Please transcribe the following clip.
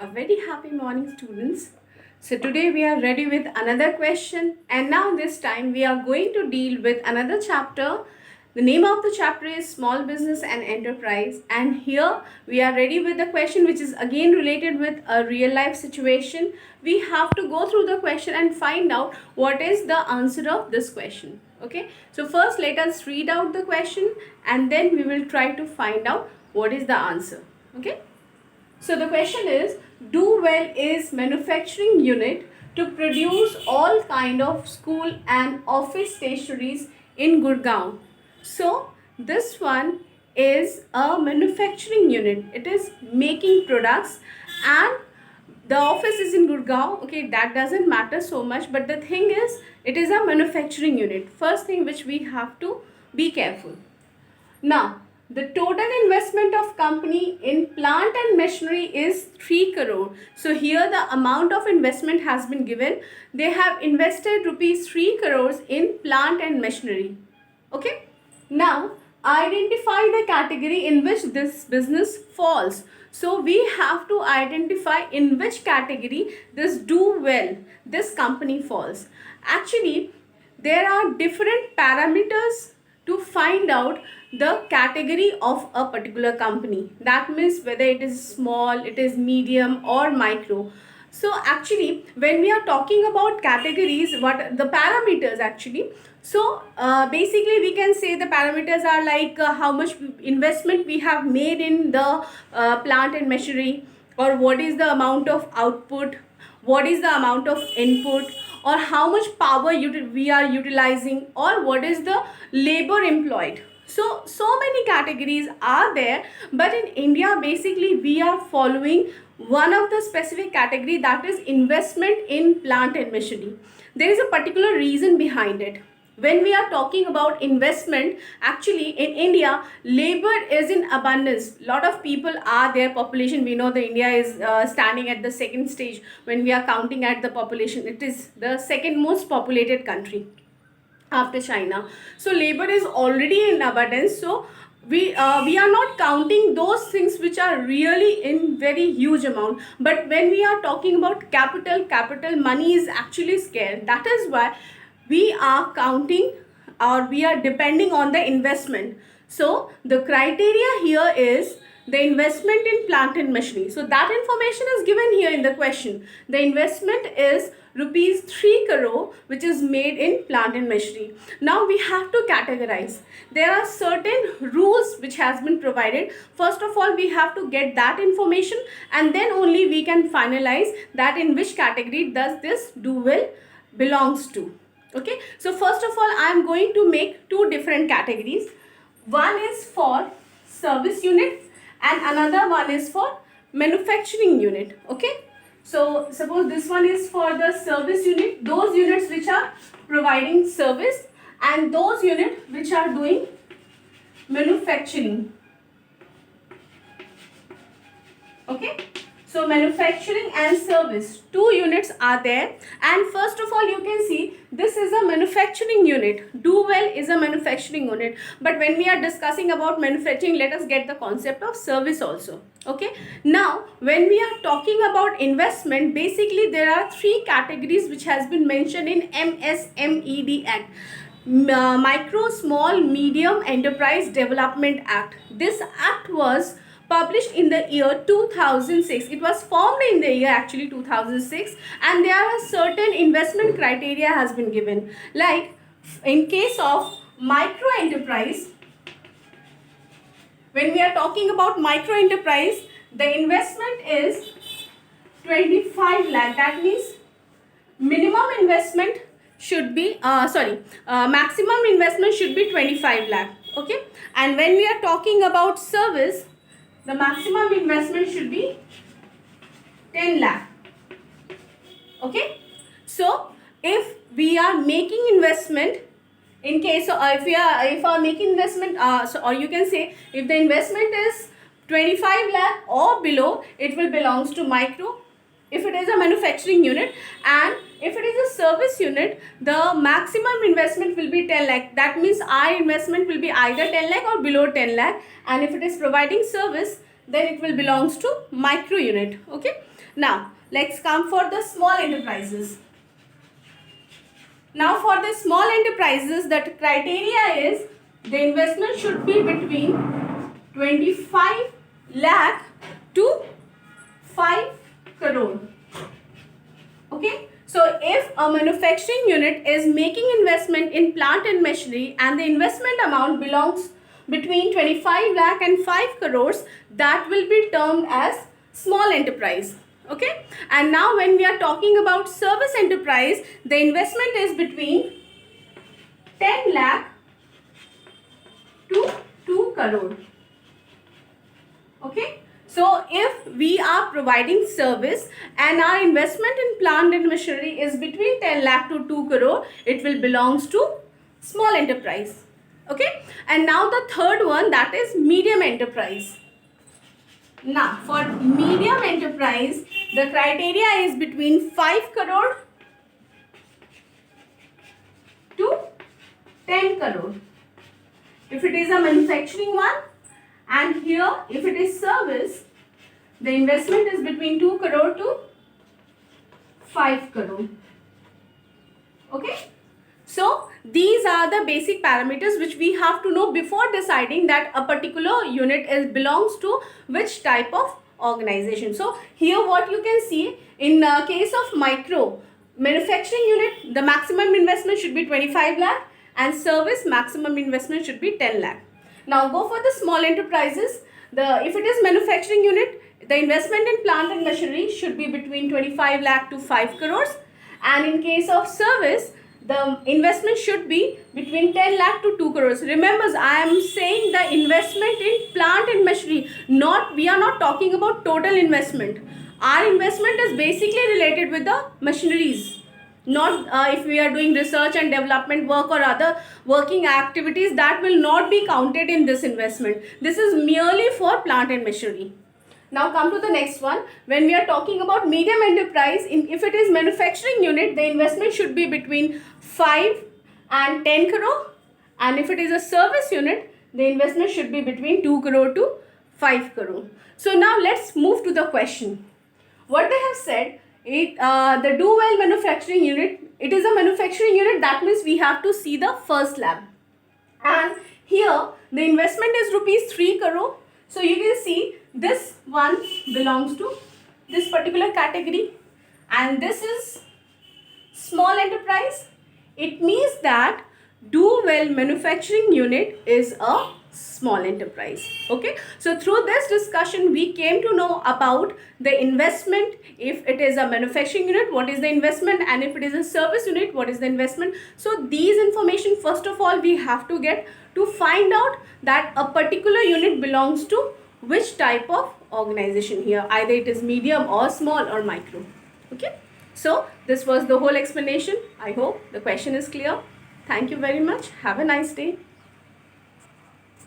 A very happy morning, students. So today we are ready with another question, and now this time we are going to deal with another chapter. The name of the chapter is Small Business and Enterprise, and here we are ready with the question which is again related with a real life situation. We have to go through the question and find out what is the answer of this question. Okay, so first let us read out the question and then we will try to find out what is the answer. Okay. So the question is, Do Well is manufacturing unit to produce all kind of school and office stationeries in Gurgaon. So this one is a manufacturing unit. It is making products and the office is in Gurgaon. Okay, that doesn't matter so much, but the thing is it is a manufacturing unit. First thing which we have to be careful. Now, the total investment of company in plant and machinery is 3 crore. So here the amount of investment has been given. They have invested rupees 3 crores in plant and machinery. Okay. Now, identify the category in which this business falls. So we have to identify in which category this do well, this company falls. Actually, there are different parameters to find out the category of a particular company. That means whether it is small, it is medium or micro. So actually when we are talking about categories, what the parameters actually, so basically we can say the parameters are like how much investment we have made in the plant and machinery, or what is the amount of output, what is the amount of input, or how much power we are utilizing, or what is the labor employed. So many categories are there, but in India basically we are following one of the specific category, that is investment in plant and machinery. There is a particular reason behind it. When we are talking about investment, actually in India labor is in abundance. Lot of people are there, population, we know the India is standing at the second stage when we are counting at the population. It is the second most populated country after China. So labor is already in abundance. So we are not counting those things which are really in very huge amount. But when we are talking about capital money is actually scarce. That is why we are counting, or we are depending on the investment. So the criteria here is the investment in plant and machinery. So that information is given here in the question. The investment is rupees 3 crore which is made in plant and machinery. Now we have to categorize. There are certain rules which has been provided. First of all, we have to get that information and then only we can finalize that in which category does this do well belongs to. Okay, so first of all I am going to make two different categories. One is for service unit and another one is for manufacturing unit. Okay, so suppose this one is for the service unit, those units which are providing service, and those units which are doing manufacturing. Okay, so manufacturing and service, two units are there. And first of all you can see this is a manufacturing unit. Do well is a manufacturing unit. But when we are discussing about manufacturing, let us get the concept of service also. Okay, now when we are talking about investment, basically there are three categories which has been mentioned in MSMED Act. Micro, Small, Medium Enterprise Development Act. This act was published in the year 2006. It was formed in the year actually 2006, and there are certain investment criteria has been given. Like in case of micro enterprise, when we are talking about micro enterprise, the investment is 25 lakh. That means minimum investment should be maximum investment should be 25 lakh. Okay, and when we are talking about service, the maximum investment should be 10 lakh. Okay, so if we are making investment, in case of if we are making investment, or you can say if the investment is 25 lakh or below, it will belongs to micro if it is a manufacturing unit, and if it is a service unit, the maximum investment will be 10 lakh. That means our investment will be either 10 lakh or below 10 lakh, and if it is providing service, then it will belongs to micro unit. Okay, Now, let's come for the small enterprises. Now, for the small enterprises, the criteria is the investment should be between 25 lakh to 5 crore. Okay. So, if a manufacturing unit is making investment in plant and machinery and the investment amount belongs between 25 lakh and 5 crores, that will be termed as small enterprise. Okay. And now when we are talking about service enterprise, the investment is between 10 lakh to 2 crore. Okay. So if we are providing service and our investment in plant and machinery is between 10 lakh to 2 crore, it will belongs to small enterprise. Okay. And now the third one, that is medium enterprise. Now for medium enterprise, the criteria is between 5 crore to 10 crore. If it is a manufacturing one, and here if it is service, the investment is between 2 crore to 5 crore. Okay. So these are the basic parameters which we have to know before deciding that a particular unit belongs to which type of organization. So here what you can see, in case of micro manufacturing unit, the maximum investment should be 25 lakh and service maximum investment should be 10 lakh. Now go for the small enterprises. If it is manufacturing unit, the investment in plant and machinery should be between 25 lakh to 5 crores, and in case of service, the investment should be between 10 lakh to 2 crores. Remember, I am saying the investment in plant and machinery. We are not talking about total investment. Our investment is basically related with the machineries. Not if we are doing research and development work or other working activities, that will not be counted in this investment. This is merely for plant and machinery. Now come to the next one. When we are talking about medium enterprise, if it is manufacturing unit, the investment should be between 5 and 10 crore. And if it is a service unit, the investment should be between 2 crore to 5 crore. So now let's move to the question. What they have said, the do well manufacturing unit, it is a manufacturing unit, that means we have to see the first lab. And here the investment is rupees 3 crore. So you can see this one belongs to this particular category, and this is small enterprise. It means that do well manufacturing unit is a small enterprise. Okay, so through this discussion we came to know about the investment. If it is a manufacturing unit, what is the investment, and if it is a service unit, what is the investment. So these information first of all we have to get to find out that a particular unit belongs to which type of organization here, either it is medium or small or micro. Okay, so this was the whole explanation. I hope the question is clear. Thank you very much. Have a nice day.